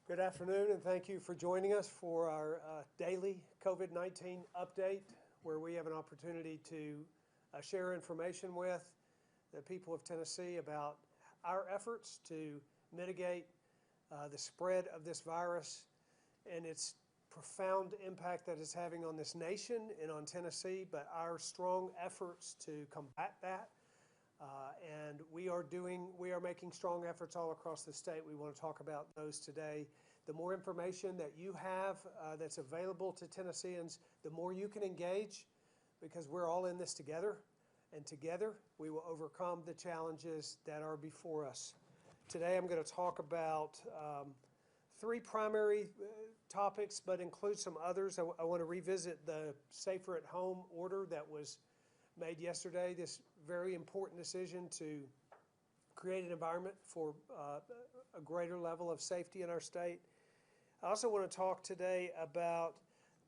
Good afternoon, and thank you for joining us for our daily COVID-19 update, where we have an opportunity to share information with the people of Tennessee about our efforts to mitigate the spread of this virus and its profound impact that it's having on this nation and on Tennessee, but our strong efforts to combat that. And we are making strong efforts all across the state. We want to talk about those today. The more information that you have that's available to Tennesseans, the more you can engage, because we're all in this together, and together we will overcome the challenges that are before us. Today I'm going to talk about three primary topics, but include some others. I want to revisit the Safer at Home order that was made yesterday, this very important decision to create an environment for a greater level of safety in our state. I also want to talk today about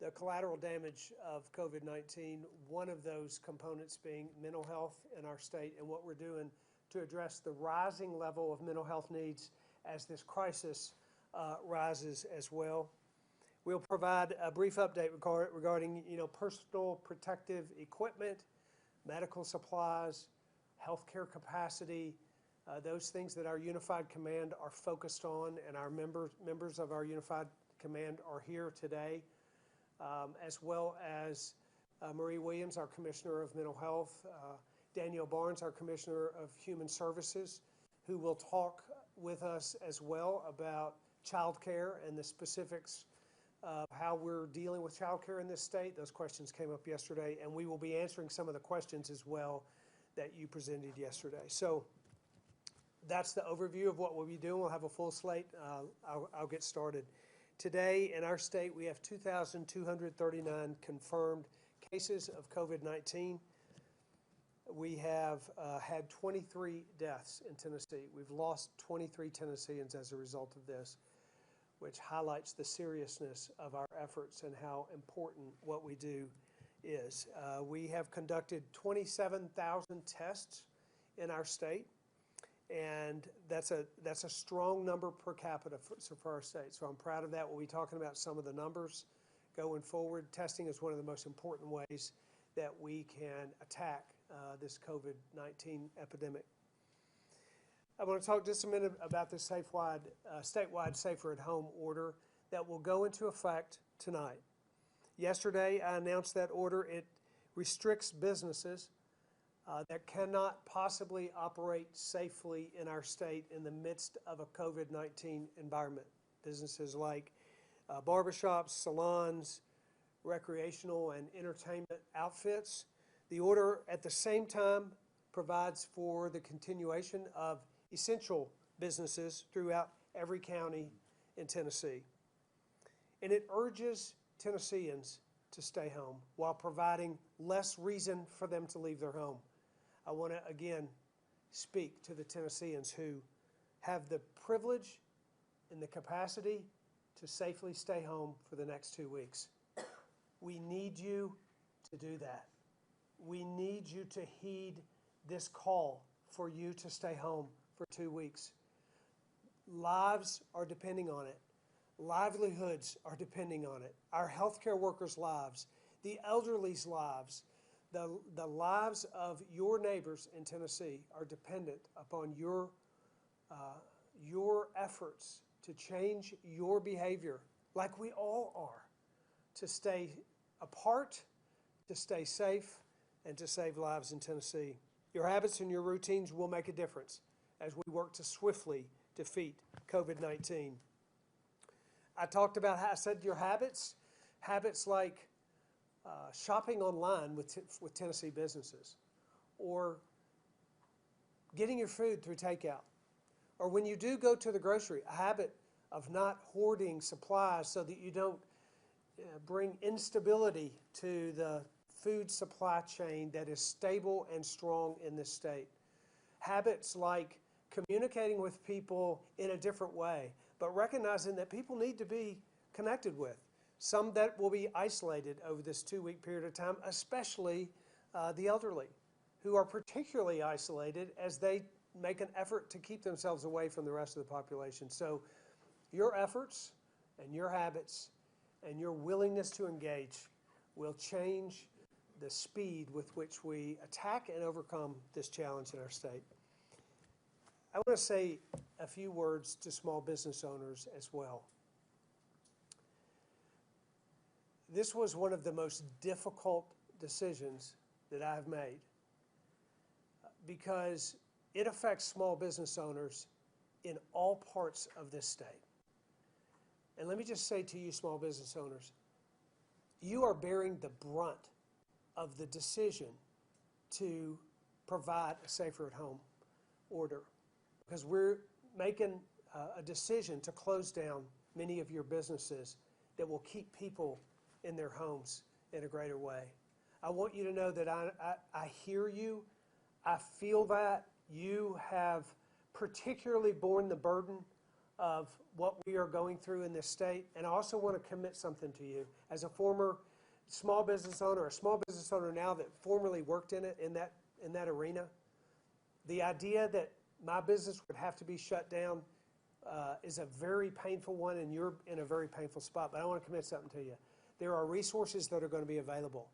the collateral damage of COVID-19, one of those components being mental health in our state, and what we're doing to address the rising level of mental health needs as this crisis rises as well. We'll provide a brief update regarding personal protective equipment, medical supplies, healthcare capacity, those things that our Unified Command are focused on, and our members of our Unified Command are here today, as well as Marie Williams, our Commissioner of Mental Health, Danielle Barnes, our Commissioner of Human Services, who will talk with us as well about child care and the specifics of how we're dealing with child care in this state. Those questions came up yesterday, and we will be answering some of the questions as well that you presented yesterday. So that's the overview of what we'll be doing. We'll have a full slate. I'll get started. Today in our state, we have 2,239 confirmed cases of COVID-19. We have had 23 deaths in Tennessee. We've lost 23 Tennesseans as a result of this, which highlights the seriousness of our efforts and how important what we do is. We have conducted 27,000 tests in our state, and that's a strong number per capita for our state. So I'm proud of that. We'll be talking about some of the numbers going forward. Testing is one of the most important ways that we can attack this COVID-19 epidemic. I want to talk just a minute about the statewide Safer at Home order that will go into effect tonight. Yesterday, I announced that order. It restricts businesses that cannot possibly operate safely in our state in the midst of a COVID-19 environment. Businesses like barbershops, salons, recreational and entertainment outfits. The order at the same time provides for the continuation of essential businesses throughout every county in Tennessee. And it urges Tennesseans to stay home while providing less reason for them to leave their home. I want to again speak to the Tennesseans who have the privilege and the capacity to safely stay home for the next 2 weeks. We need you to do that. We need you to heed this call for you to stay home for 2 weeks. Lives are depending on it. Livelihoods are depending on it. Our healthcare workers' lives, the elderly's lives, the lives of your neighbors in Tennessee are dependent upon your efforts to change your behavior, like we all are, to stay apart, to stay safe, and to save lives in Tennessee. Your habits and your routines will make a difference as we work to swiftly defeat COVID-19. I talked about how I said your habits like shopping online with Tennessee businesses, or getting your food through takeout, or when you do go to the grocery, a habit of not hoarding supplies so that you don't bring instability to the food supply chain that is stable and strong in this state. Habits like communicating with people in a different way, but recognizing that people need to be connected with. Some that will be isolated over this 2-week period of time, especially the elderly, who are particularly isolated as they make an effort to keep themselves away from the rest of the population. So Your efforts and your habits and your willingness to engage will change the speed with which we attack and overcome this challenge in our state. I want to say a few words to small business owners as well. This was one of the most difficult decisions that I've made because it affects small business owners in all parts of this state. And let me just say to you, small business owners, you are bearing the brunt of the decision to provide a safer at home order, because we're making a decision to close down many of your businesses that will keep people in their homes in a greater way. I want you to know that I hear you. I feel that you have particularly borne the burden of what we are going through in this state. And I also want to commit something to you. As a former small business owner, a small business owner now that formerly worked in that arena, the idea that my business would have to be shut down is a very painful one, and you're in a very painful spot. But I want to commit something to you. There are resources that are going to be available.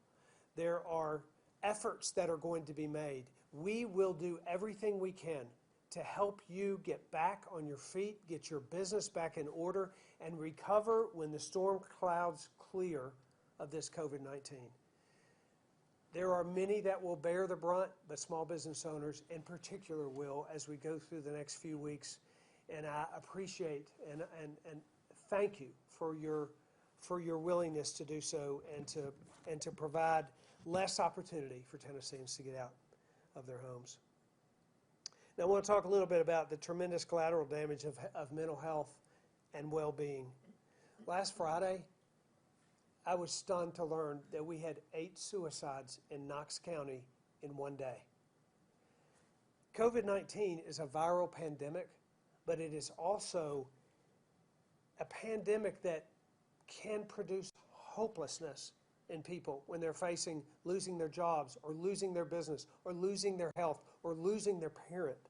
There are efforts that are going to be made. We will do everything we can to help you get back on your feet, get your business back in order, and recover when the storm clouds clear of this COVID-19. There are many that will bear the brunt, but small business owners in particular will as we go through the next few weeks. And I appreciate and thank you for your willingness to do so and to provide less opportunity for Tennesseans to get out of their homes. Now I want to talk a little bit about the tremendous collateral damage of mental health and well-being. Last Friday, I was stunned to learn that we had 8 suicides in Knox County in one day. COVID-19 is a viral pandemic, but it is also a pandemic that can produce hopelessness in people when they're facing losing their jobs or losing their business or losing their health or losing their parent.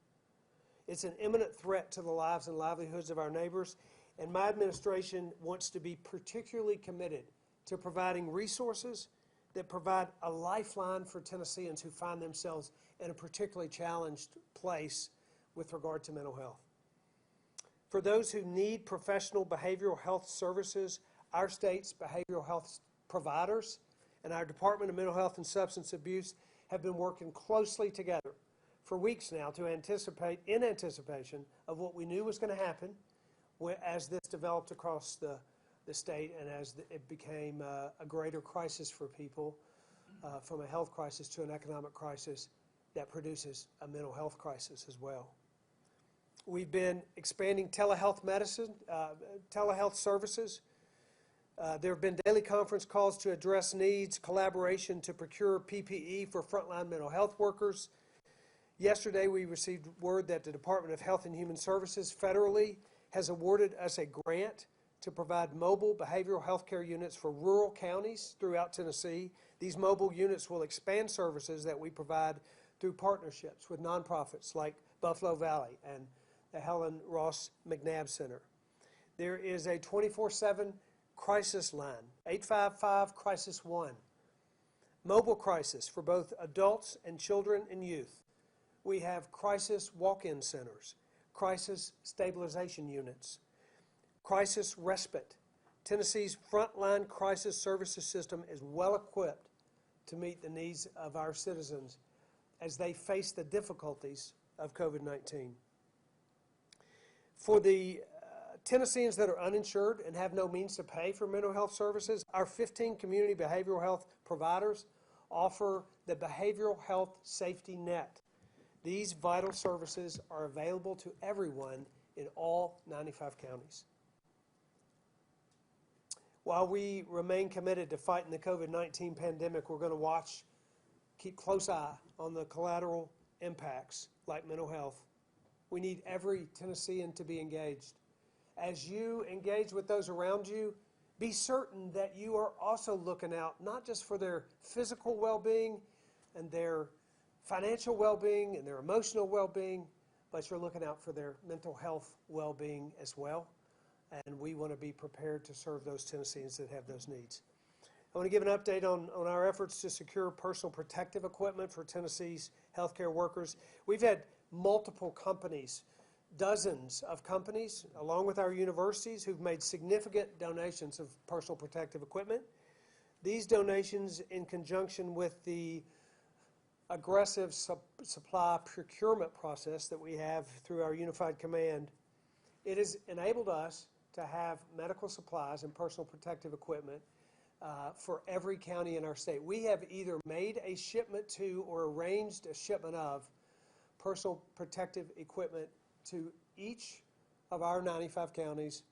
It's an imminent threat to the lives and livelihoods of our neighbors, and my administration wants to be particularly committed to providing resources that provide a lifeline for Tennesseans who find themselves in a particularly challenged place with regard to mental health. For those who need professional behavioral health services, our state's behavioral health providers and our Department of Mental Health and Substance Abuse have been working closely together for weeks now in anticipation of what we knew was going to happen as this developed across the state and as it became a greater crisis for people, from a health crisis to an economic crisis that produces a mental health crisis as well. We've been expanding telehealth medicine, telehealth services. There have been daily conference calls to address needs, collaboration to procure PPE for frontline mental health workers. Yesterday, we received word that the Department of Health and Human Services federally has awarded us a grant to provide mobile behavioral health care units for rural counties throughout Tennessee. These mobile units will expand services that we provide through partnerships with nonprofits like Buffalo Valley and the Helen Ross McNabb Center. There is a 24/7 crisis line, 855-CRISIS-1, mobile crisis for both adults and children and youth. We have crisis walk-in centers, crisis stabilization units, crisis respite. Tennessee's frontline crisis services system is well equipped to meet the needs of our citizens as they face the difficulties of COVID-19. For the Tennesseans that are uninsured and have no means to pay for mental health services, our 15 community behavioral health providers offer the Behavioral Health Safety Net. These vital services are available to everyone in all 95 counties. While we remain committed to fighting the COVID-19 pandemic, we're going to keep close eye on the collateral impacts like mental health. We need every Tennessean to be engaged. As you engage with those around you, be certain that you are also looking out not just for their physical well-being and their financial well-being and their emotional well-being, but you're looking out for their mental health well-being as well. and we want to be prepared to serve those Tennesseans that have those needs. I want to give an update on our efforts to secure personal protective equipment for Tennessee's healthcare workers. We've had multiple companies, dozens of companies, along with our universities, who've made significant donations of personal protective equipment. These donations, in conjunction with the aggressive supply procurement process that we have through our unified command, it has enabled us to have medical supplies and personal protective equipment for every county in our state. We have either made a shipment to or arranged a shipment of personal protective equipment to each of our 95 counties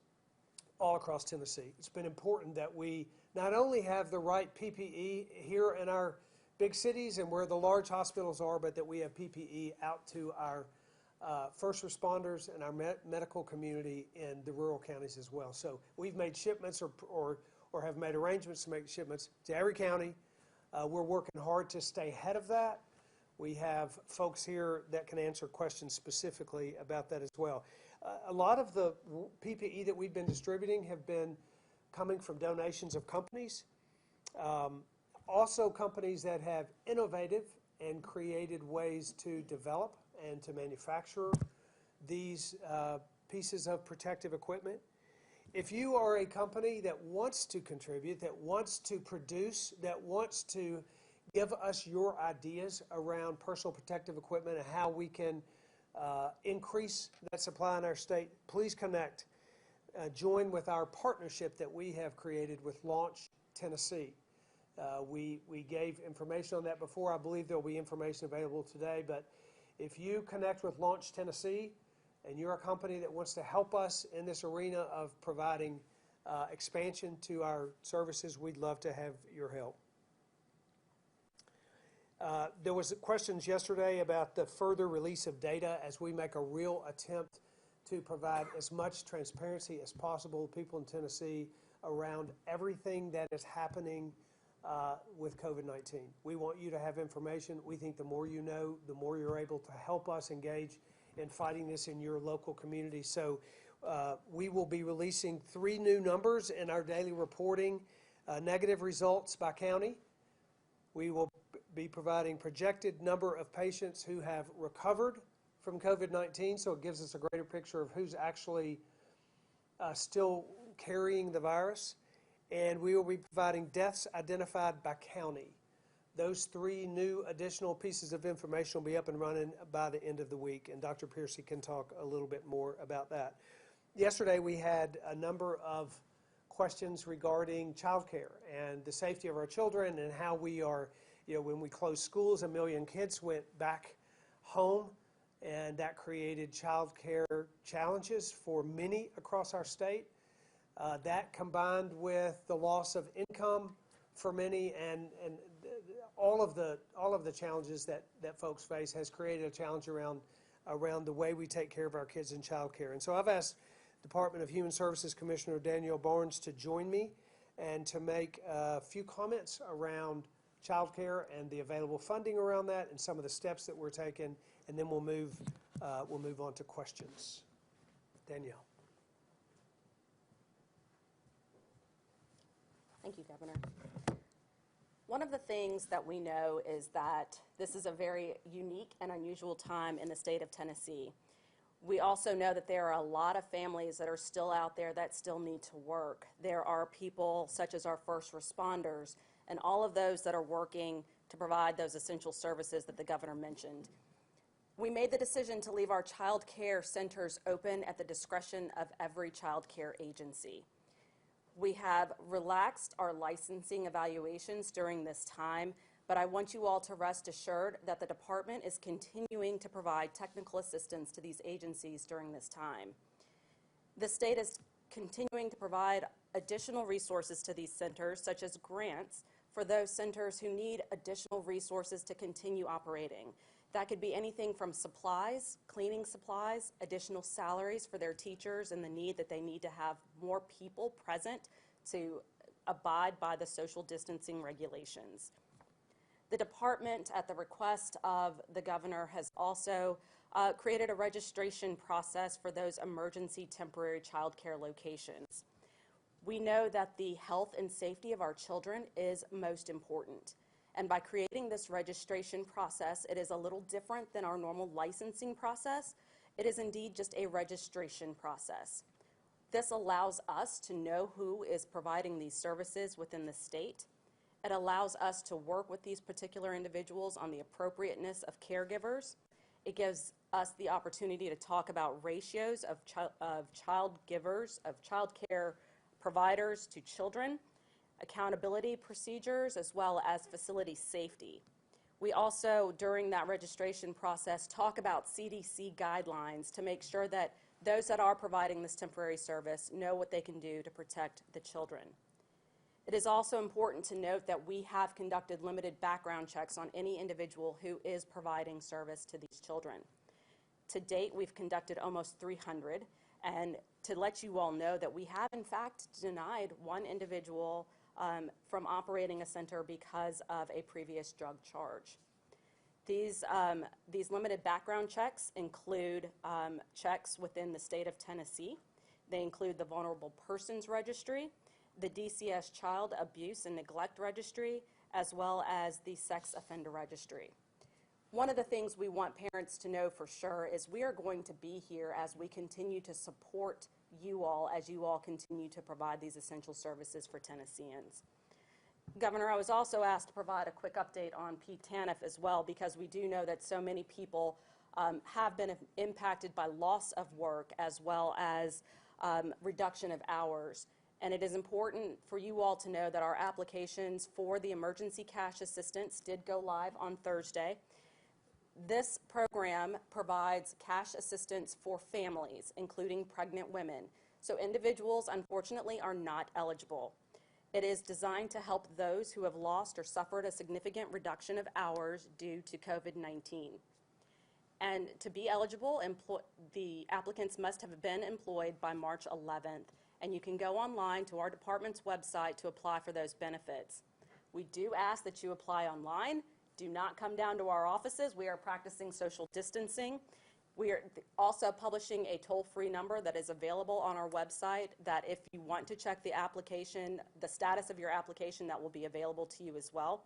all across Tennessee. It's been important that we not only have the right PPE here in our big cities and where the large hospitals are, but that we have PPE out to our first responders and our medical community in the rural counties as well. So we've made shipments or have made arrangements to make shipments to every county. We're working hard to stay ahead of that. We have folks here that can answer questions specifically about that as well. A lot of the PPE that we've been distributing have been coming from donations of companies. Also companies that have innovative and created ways to develop and to manufacture these pieces of protective equipment. If you are a company that wants to contribute, that wants to produce, that wants to give us your ideas around personal protective equipment and how we can increase that supply in our state, please connect. Join with our partnership that we have created with Launch Tennessee. We gave information on that before. I believe there will be information available today, but if you connect with Launch Tennessee and you're a company that wants to help us in this arena of providing expansion to our services, we'd love to have your help. There was questions yesterday about the further release of data as we make a real attempt to provide as much transparency as possible to people in Tennessee around everything that is happening with COVID-19. We want you to have information. We think the more you know, the more you're able to help us engage in fighting this in your local community. So we will be releasing 3 new numbers in our daily reporting, negative results by county. We will be providing projected number of patients who have recovered from COVID-19, so it gives us a greater picture of who's actually still carrying the virus. And we will be providing deaths identified by county. Those 3 new additional pieces of information will be up and running by the end of the week, and Dr. Piercy can talk a little bit more about that. Yesterday we had a number of questions regarding childcare and the safety of our children and how we are, when we closed schools, 1 million kids went back home, and that created childcare challenges for many across our state. That combined with the loss of income for many and all of the challenges that folks face has created a challenge around the way we take care of our kids in child care. And so I've asked Department of Human Services Commissioner Danielle Barnes to join me and to make a few comments around child care and the available funding around that and some of the steps that we're taking, and then we'll move on to questions. Danielle. Thank you, Governor. One of the things that we know is that this is a very unique and unusual time in the state of Tennessee. We also know that there are a lot of families that are still out there that still need to work. There are people such as our first responders and all of those that are working to provide those essential services that the governor mentioned. We made the decision to leave our child care centers open at the discretion of every child care agency. We have relaxed our licensing evaluations during this time, but I want you all to rest assured that the department is continuing to provide technical assistance to these agencies during this time. The state is continuing to provide additional resources to these centers, such as grants for those centers who need additional resources to continue operating. That could be anything from supplies, cleaning supplies, additional salaries for their teachers, and the need that they need to have more people present to abide by the social distancing regulations. The department, at the request of the governor, has also created a registration process for those emergency temporary child care locations. We know that the health and safety of our children is most important. And by creating this registration process, it is a little different than our normal licensing process. It is indeed just a registration process. This allows us to know who is providing these services within the state. It allows us to work with these particular individuals on the appropriateness of caregivers. It gives us the opportunity to talk about ratios of child care providers to children, accountability procedures, as well as facility safety. We also, during that registration process, talk about CDC guidelines to make sure that those that are providing this temporary service know what they can do to protect the children. It is also important to note that we have conducted limited background checks on any individual who is providing service to these children. To date, we've conducted almost 300, and to let you all know that we have in fact denied one individual from operating a center because of a previous drug charge. These limited background checks include checks within the state of Tennessee. They include the Vulnerable Persons Registry, the DCS Child Abuse and Neglect Registry, as well as the Sex Offender Registry. One of the things we want parents to know for sure is we are going to be here as we continue to support you all as you all continue to provide these essential services for Tennesseans. Governor, I was also asked to provide a quick update on PTANF as well, because we do know that so many people have been impacted by loss of work as well as reduction of hours. And it is important for you all to know that our applications for the emergency cash assistance did go live on Thursday. This program provides cash assistance for families, including pregnant women. So individuals, unfortunately, are not eligible. It is designed to help those who have lost or suffered a significant reduction of hours due to COVID-19. And to be eligible, the applicants must have been employed by March 11th. And you can go online to our department's website to apply for those benefits. We do ask that you apply online. Do not come down to our offices. We are practicing social distancing. We are also publishing a toll-free number that is available on our website that if you want to check the application, the status of your application, that will be available to you as well.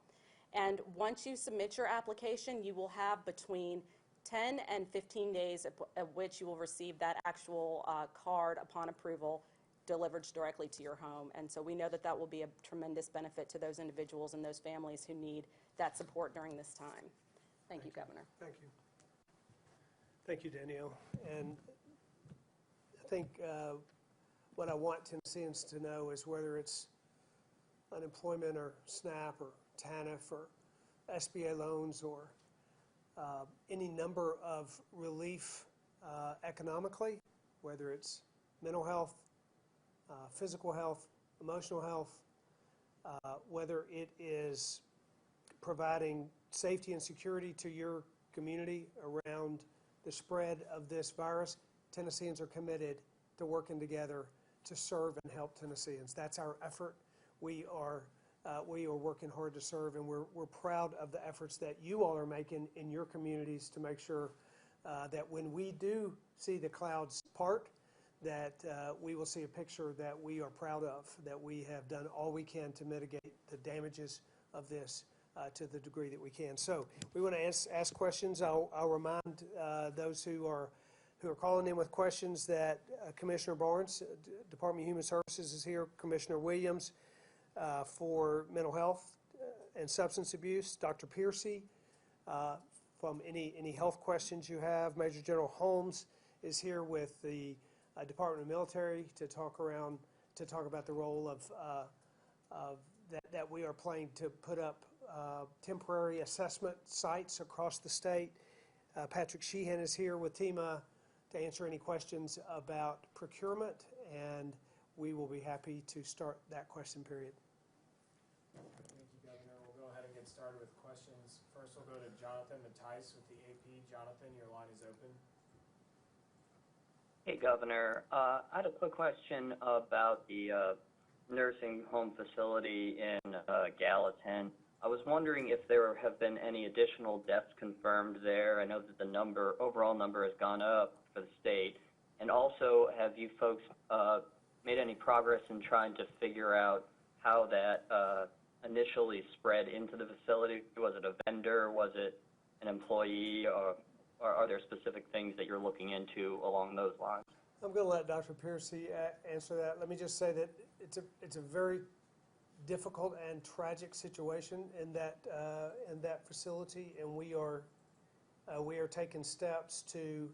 And once you submit your application, you will have between 10 and 15 days at which you will receive that actual card upon approval delivered directly to your home. And so we know that that will be a tremendous benefit to those individuals and those families who need that support during this time. Thank you, Governor. Thank you. Thank you, Danielle. And I think what I want Tennesseans to know is whether it's unemployment or SNAP or TANF or SBA loans or any number of relief economically, whether it's mental health, physical health, emotional health, whether it is providing safety and security to your community around the spread of this virus, Tennesseans are committed to working together to serve and help Tennesseans. That's our effort. We are working hard to serve, and we're proud of the efforts that you all are making in your communities to make sure that when we do see the clouds part, that we will see a picture that we are proud of, that we have done all we can to mitigate the damages of this to the degree that we can. So we want to ask questions. I'll remind those who are calling in with questions that Commissioner Barnes, Department of Human Services, is here. Commissioner Williams for mental health and substance abuse. Dr. Piercy from any health questions you have. Major General Holmes is here with the Department of Military to talk about the role of that we are planning to put up temporary assessment sites across the state. Patrick Sheehan is here with TEMA to answer any questions about procurement, and we will be happy to start that question period. Thank you, Governor. We'll go ahead and get started with questions. First, we'll go to Jonathan Mattice with the AP. Jonathan, your line is open. Hey, Governor. I had a quick question about the nursing home facility in Gallatin. I was wondering if there have been any additional deaths confirmed there. I know that the overall number has gone up for the state. And also, have you folks made any progress in trying to figure out how that initially spread into the facility? Was it a vendor? Was it an employee? Or are there specific things that you're looking into along those lines? I'm going to let Dr. Piercy answer that. Let me just say that it's a very difficult and tragic situation in that facility, and we are taking steps to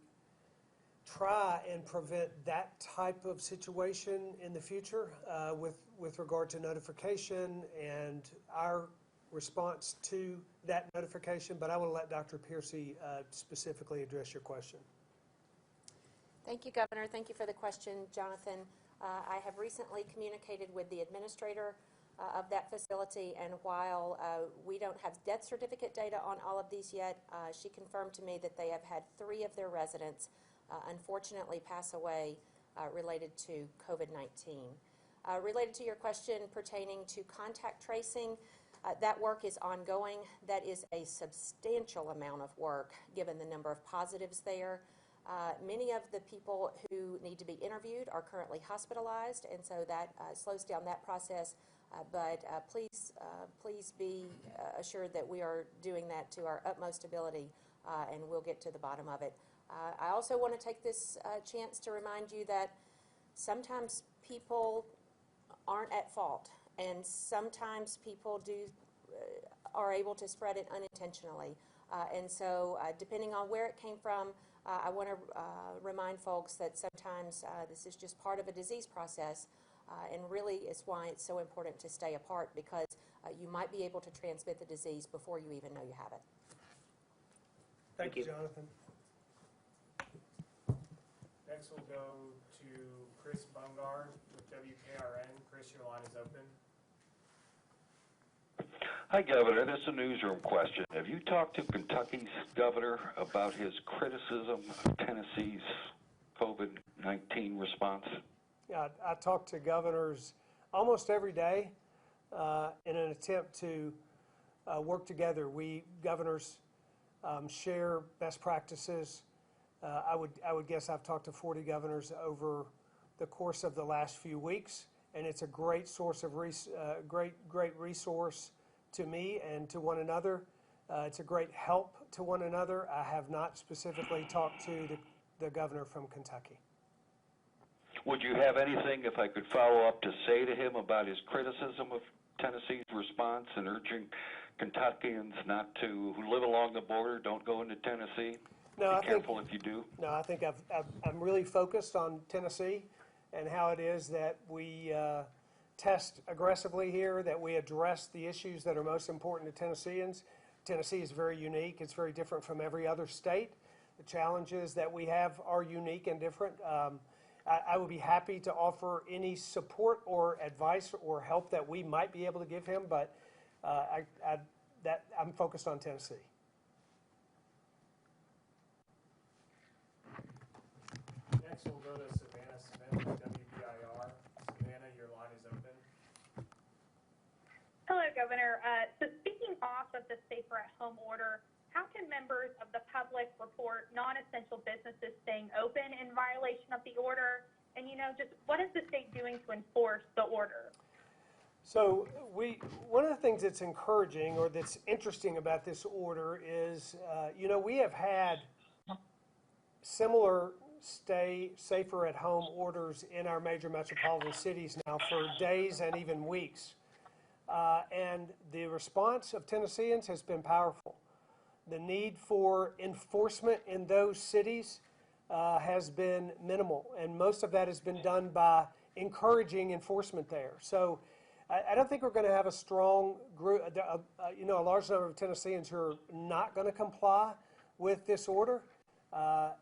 try and prevent that type of situation in the future with regard to notification and our response to that notification. But I want to let Dr. Piercy specifically address your question. Thank you, Governor. Thank you for the question, Jonathan. I have recently communicated with the administrator of that facility, and while we don't have death certificate data on all of these yet, she confirmed to me that they have had 3 of their residents unfortunately pass away related to COVID-19. Related to your question pertaining to contact tracing, that work is ongoing. That is a substantial amount of work given the number of positives there. Many of the people who need to be interviewed are currently hospitalized, and so that slows down that process. But please be assured that we are doing that to our utmost ability, and we'll get to the bottom of it. I also want to take this chance to remind you that sometimes people aren't at fault, and sometimes people are able to spread it unintentionally. And so depending on where it came from, I want to remind folks that sometimes this is just part of a disease process, and really is why it's so important to stay apart, because you might be able to transmit the disease before you even know you have it. Thank you, Jonathan. Next, we'll go to Chris Bungard with WKRN. Chris, your line is open. Hi, Governor. This is a newsroom question. Have you talked to Kentucky's governor about his criticism of Tennessee's COVID-19 response? Yeah, I talk to governors almost every day in an attempt to work together. We governors share best practices. I would guess I've talked to 40 governors over the course of the last few weeks, and it's a great source of great resource to me and to one another. It's a great help to one another. I have not specifically talked to the governor from Kentucky. Would you have anything, if I could follow up, to say to him about his criticism of Tennessee's response and urging Kentuckians not to, who live along the border, don't go into Tennessee? No, Be careful if you do. No, I think I'm really focused on Tennessee and how it is that we test aggressively here, that we address the issues that are most important to Tennesseans. Tennessee is very unique. It's very different from every other state. The challenges that we have are unique and different. I would be happy to offer any support or advice or help that we might be able to give him, but I'm focused on Tennessee. Next, we'll go to Savannah Smith with WBIR. Savannah, your line is open. Hello, Governor. So speaking off of the Safer at Home order, how can members of the public report non-essential businesses staying open in violation of the order? And, just what is the state doing to enforce the order? So one of the things that's encouraging or that's interesting about this order is, we have had similar stay safer at home orders in our major metropolitan cities now for days and even weeks. And the response of Tennesseans has been powerful. The need for enforcement in those cities has been minimal, and most of that has been done by encouraging enforcement there. So I don't think we're going to have a strong group, a large number of Tennesseans who are not going to comply with this order,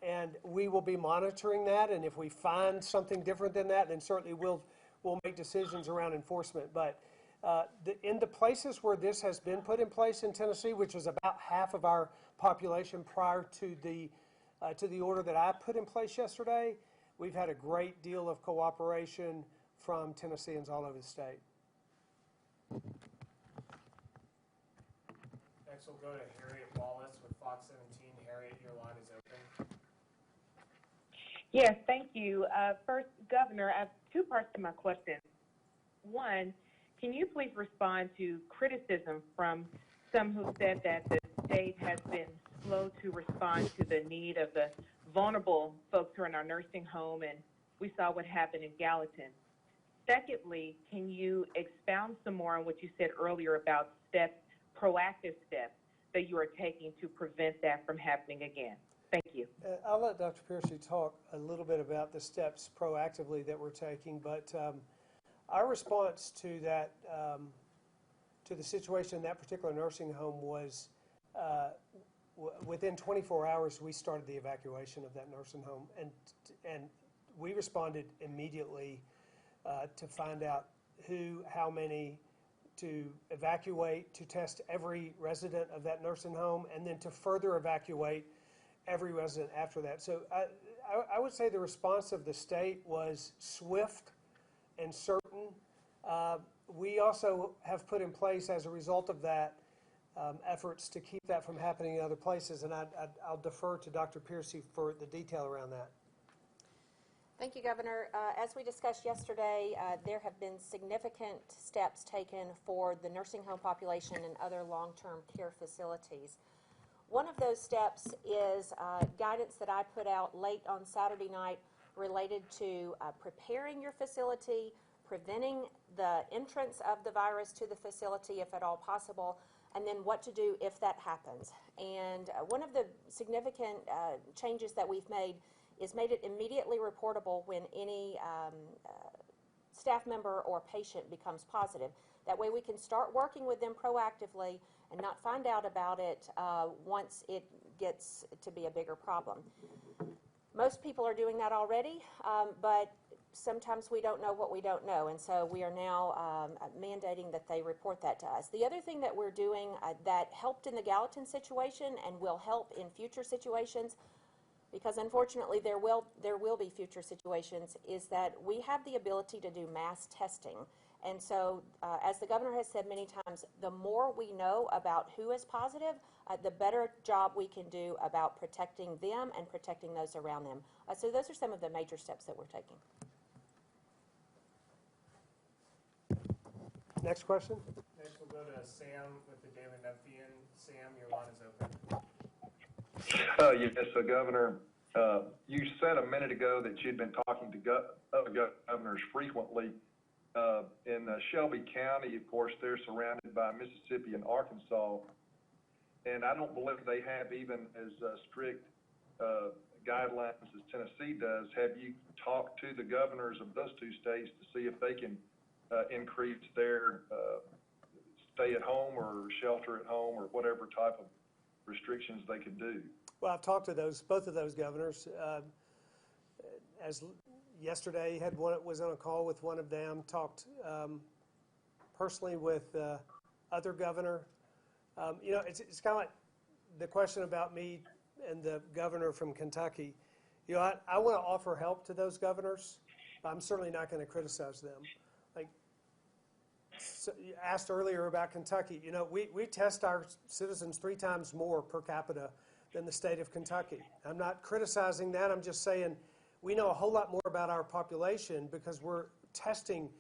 and we will be monitoring that, and if we find something different than that, then certainly we'll make decisions around enforcement. But in the places where this has been put in place in Tennessee, which is about half of our population prior to the order that I put in place yesterday, we've had a great deal of cooperation from Tennesseans all over the state. Next, we'll go to Harriet Wallace with Fox 17. Harriet, your line is open. Yes, thank you. First, Governor, I have two parts to my question. One, can you please respond to criticism from some who said that the state has been slow to respond to the need of the vulnerable folks who are in our nursing home, and we saw what happened in Gallatin. Secondly, can you expound some more on what you said earlier about proactive steps that you are taking to prevent that from happening again? Thank you. I'll let Dr. Piercy talk a little bit about the steps proactively that we're taking, but our response to that, to the situation in that particular nursing home was within 24 hours we started the evacuation of that nursing home, and we responded immediately to find out who, how many, to evacuate, to test every resident of that nursing home, and then to further evacuate every resident after that. So I would say the response of the state was swift and certain. We also have put in place, as a result of that, efforts to keep that from happening in other places, and I'll defer to Dr. Piercy for the detail around that. Thank you, Governor. As we discussed yesterday, there have been significant steps taken for the nursing home population and other long-term care facilities. One of those steps is guidance that I put out late on Saturday night related to preparing your facility, preventing the entrance of the virus to the facility if at all possible, and then what to do if that happens. And one of the significant changes that we've made is made it immediately reportable when any staff member or patient becomes positive. That way we can start working with them proactively and not find out about it once it gets to be a bigger problem. Most people are doing that already, but sometimes we don't know what we don't know, and so we are now mandating that they report that to us. The other thing that we're doing that helped in the Gallatin situation and will help in future situations, because unfortunately there will be future situations, is that we have the ability to do mass testing. And so, as the governor has said many times, the more we know about who is positive, the better job we can do about protecting them and protecting those around them. So those are some of the major steps that we're taking. Next question. Next, we'll go to Sam with the Daily Memphian. Sam, your line is open. Yes, so Governor, you said a minute ago that you'd been talking to other governors frequently. In Shelby County, of course, they're surrounded by Mississippi and Arkansas, and I don't believe they have even as strict guidelines as Tennessee does. Have you talked to the governors of those two states to see if they can increase their stay at home or shelter at home or whatever type of restrictions they could do? Well, I've talked to both of those governors. As yesterday, was on a call with one of them, talked personally with other governor. It's kind of like the question about me and the governor from Kentucky. I want to offer help to those governors, but I'm certainly not going to criticize them. So you asked earlier about Kentucky. We test our citizens 3 times more per capita than the state of Kentucky. I'm not criticizing that. I'm just saying we know a whole lot more about our population because we're testing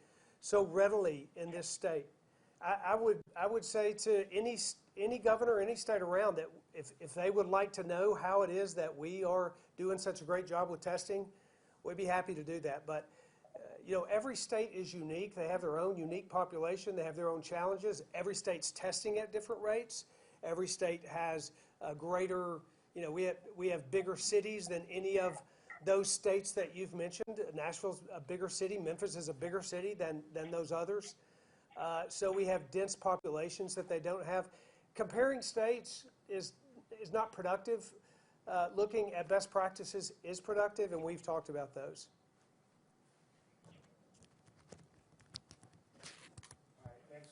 so readily in this state. I would say to any governor, any state around, that if they would like to know how it is that we are doing such a great job with testing, we'd be happy to do that. But every state is unique. They have their own unique population. They have their own challenges. Every state's testing at different rates. Every state has a greater, we have bigger cities than any of those states that you've mentioned. Nashville's a bigger city. Memphis is a bigger city than those others. So we have dense populations that they don't have. Comparing states is not productive. Looking at best practices is productive, and we've talked about those.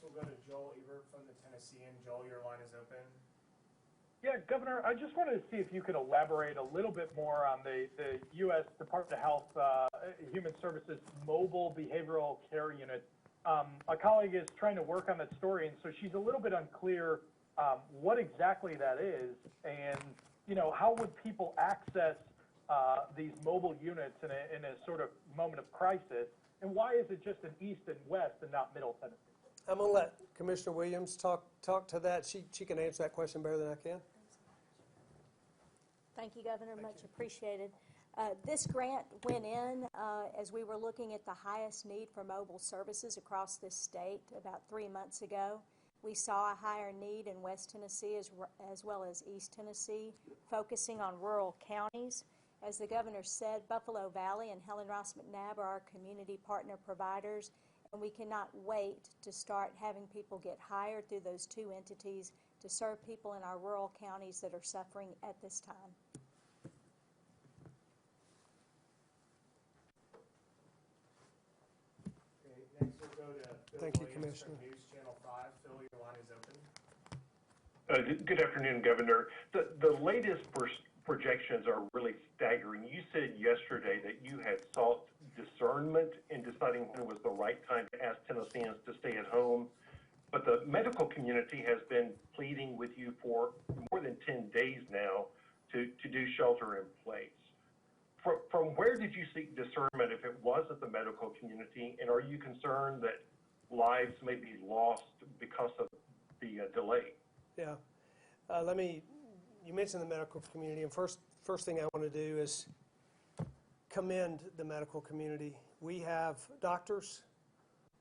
We'll go to Joel Ebert from the Tennessean. Joel, your line is open. Yeah, Governor, I just wanted to see if you could elaborate a little bit more on the U.S. Department of Health Human Services Mobile Behavioral Care Unit. A colleague is trying to work on that story, and so she's a little bit unclear what exactly that is, and how would people access these mobile units in a sort of moment of crisis, and why is it just in East and West and not Middle Tennessee? I'm going to let Commissioner Williams talk to that. She can answer that question better than I can. Thank you, Governor. Much appreciated. This grant went in as we were looking at the highest need for mobile services across this state about 3 months ago. We saw a higher need in West Tennessee as well as East Tennessee, focusing on rural counties. As the Governor said, Buffalo Valley and Helen Ross McNabb are our community partner providers, and we cannot wait to start having people get hired through those two entities to serve people in our rural counties that are suffering at this time. Okay, next we'll go to Phil Thank you, Williams Commissioner. from News Channel 5. Phil, your line is open. Good afternoon, Governor. The latest projections are really staggering. You said yesterday that you had sought discernment in deciding when it was the right time to ask Tennesseans to stay at home, but the medical community has been pleading with you for more than 10 days now to do shelter in place. From where did you seek discernment if it wasn't the medical community, and are you concerned that lives may be lost because of the delay? Yeah. You mentioned the medical community, and first thing I want to do is commend the medical community. We have doctors,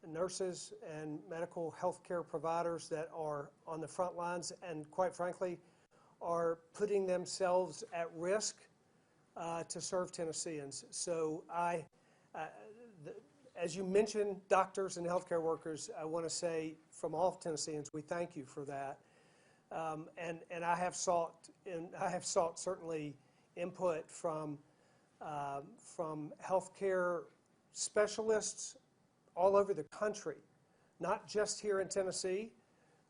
nurses, and medical health care providers that are on the front lines and, quite frankly, are putting themselves at risk to serve Tennesseans. So as you mentioned, doctors and healthcare workers, I want to say from all Tennesseans, we thank you for that. And I have sought certainly input from healthcare specialists all over the country, not just here in Tennessee.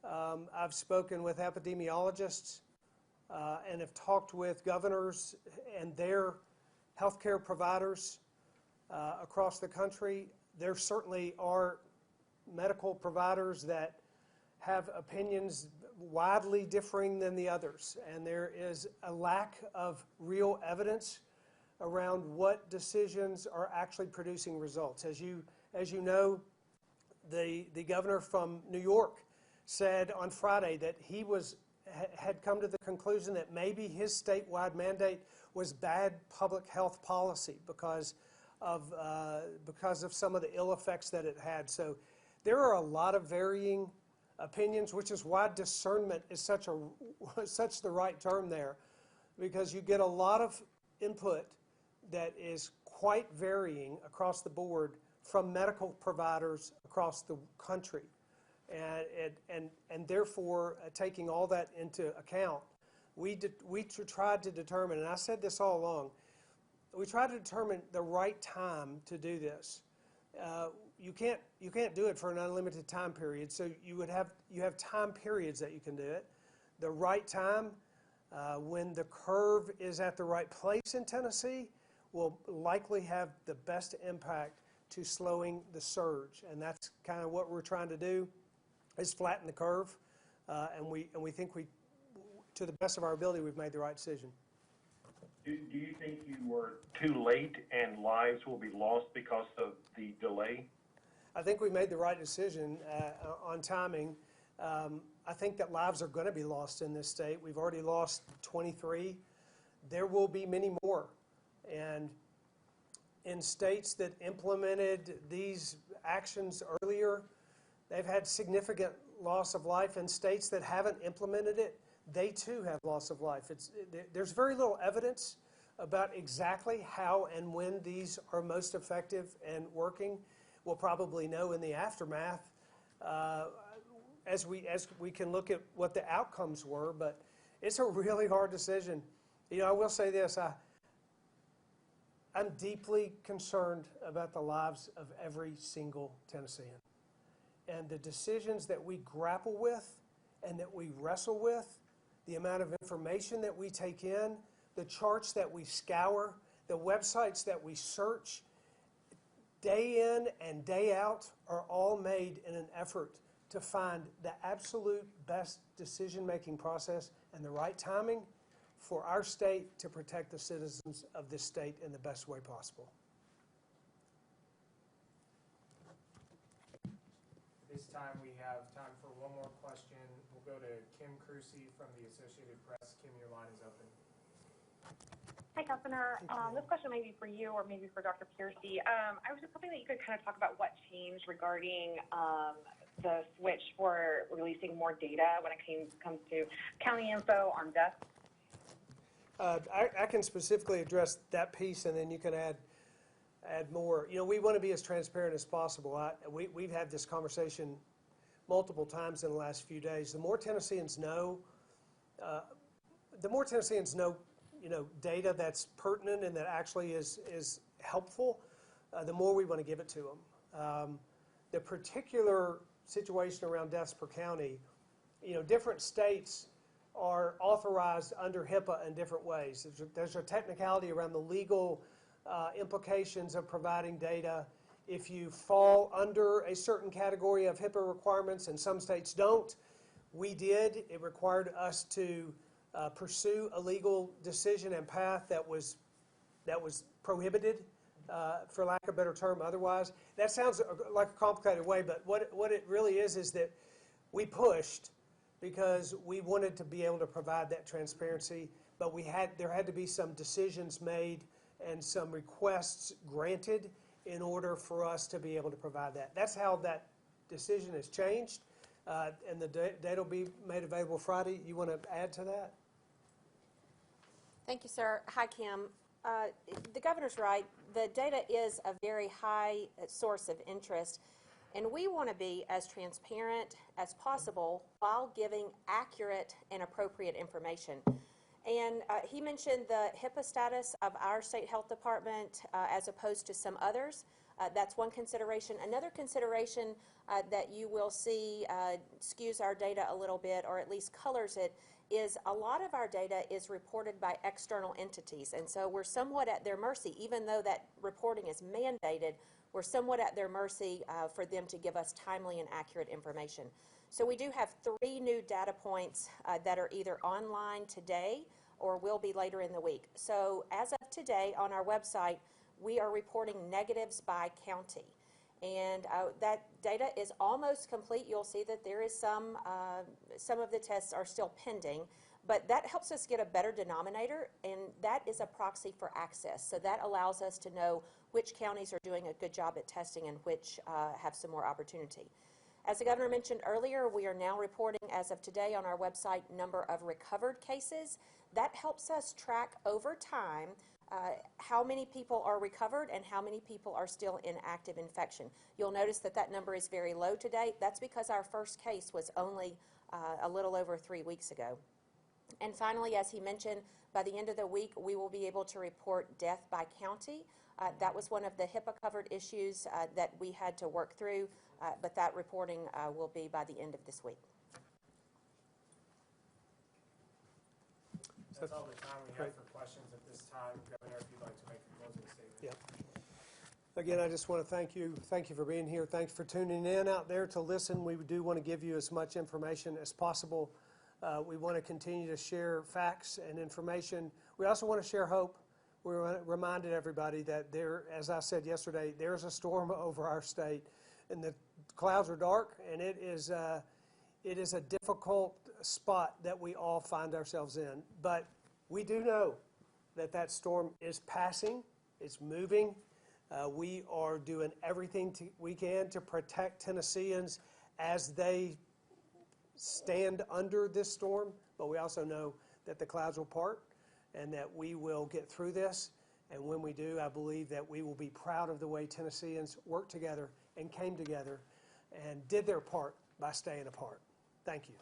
I've spoken with epidemiologists and have talked with governors and their healthcare providers across the country. There certainly are medical providers that have opinions widely differing than the others, and there is a lack of real evidence around what decisions are actually producing results. As you know, the governor from New York said on Friday that he had come to the conclusion that maybe his statewide mandate was bad public health policy because of some of the ill effects that it had. So there are a lot of varying opinions, which is why discernment is such the right term there, because you get a lot of input that is quite varying across the board from medical providers across the country, and therefore taking all that into account, we tried to determine, and I said this all along, we tried to determine the right time to do this. You can't do it for an unlimited time period, so you have time periods that you can do it. The right time, when the curve is at the right place in Tennessee, will likely have the best impact to slowing the surge, and that's kind of what we're trying to do, is flatten the curve, and we think to the best of our ability, we've made the right decision. Do you think you were too late and lives will be lost because of the delay? I think we made the right decision on timing. I think that lives are going to be lost in this state. We've already lost 23. There will be many more. And in states that implemented these actions earlier, they've had significant loss of life. In states that haven't implemented it, they too have loss of life. There's very little evidence about exactly how and when these are most effective and working. We'll probably know in the aftermath as we can look at what the outcomes were, but it's a really hard decision. I will say this, I'm deeply concerned about the lives of every single Tennessean. And the decisions that we grapple with and that we wrestle with, the amount of information that we take in, the charts that we scour, the websites that we search, day in and day out, are all made in an effort to find the absolute best decision-making process and the right timing for our state to protect the citizens of this state in the best way possible. This time we have time for one more question. We'll go to Kim Crucy from the Associated Press. Kim, your line is open. Hi, Governor. This question may be for you or maybe for Dr. Piercy. I was just hoping that you could kind of talk about what changed regarding the switch for releasing more data when it comes to county info on deaths. I can specifically address that piece, and then you can add more. You know, we want to be as transparent as possible. We've had this conversation multiple times in the last few days. The more Tennesseans know, data that's pertinent and that actually is helpful, the more we want to give it to them. The particular situation around deaths per county, you know, different states are authorized under HIPAA in different ways. There's a technicality around the legal implications of providing data. If you fall under a certain category of HIPAA requirements, and some states don't, we did. It required us to pursue a legal decision and path that was prohibited, for lack of a better term, otherwise. That sounds like a complicated way, but what it really is that we pushed because we wanted to be able to provide that transparency, but there had to be some decisions made and some requests granted in order for us to be able to provide that. That's how that decision has changed, and the data will be made available Friday. You want to add to that? Thank you, sir. Hi, Kim. The governor's right. The data is a very high source of interest, and we want to be as transparent as possible while giving accurate and appropriate information. And he mentioned the HIPAA status of our state health department as opposed to some others. That's one consideration. Another consideration that you will see skews our data a little bit, or at least colors it, is a lot of our data is reported by external entities, and so we're somewhat at their mercy. Even though that reporting is mandated, we're somewhat at their mercy for them to give us timely and accurate information. So we do have 3 new data points that are either online today or will be later in the week. So as of today on our website, we are reporting negatives by county. And that data is almost complete. You'll see that there is some of the tests are still pending, but that helps us get a better denominator, and that is a proxy for access. So that allows us to know which counties are doing a good job at testing and which have some more opportunity. As the governor mentioned earlier, we are now reporting as of today on our website number of recovered cases. That helps us track over time how many people are recovered and how many people are still in active infection. You'll notice that that number is very low today. That's because our first case was only a little over 3 weeks ago. And finally, as he mentioned, by the end of the week, we will be able to report death by county. That was one of the HIPAA-covered issues that we had to work through, but that reporting will be by the end of this week. That's all the time we have for questions at this time. Governor, if you'd like to make a closing statement. Yeah. Again, I just want to thank you. Thank you for being here. Thanks for tuning in out there to listen. We do want to give you as much information as possible. We want to continue to share facts and information. We also want to share hope. We reminded everybody that there, as I said yesterday, there's a storm over our state, and the clouds are dark, and it is a difficult spot that we all find ourselves in. But we do know that that storm is passing, it's moving. We are doing everything we can to protect Tennesseans as they stand under this storm, but we also know that the clouds will part and that we will get through this. And when we do, I believe that we will be proud of the way Tennesseans worked together and came together and did their part by staying apart. Thank you.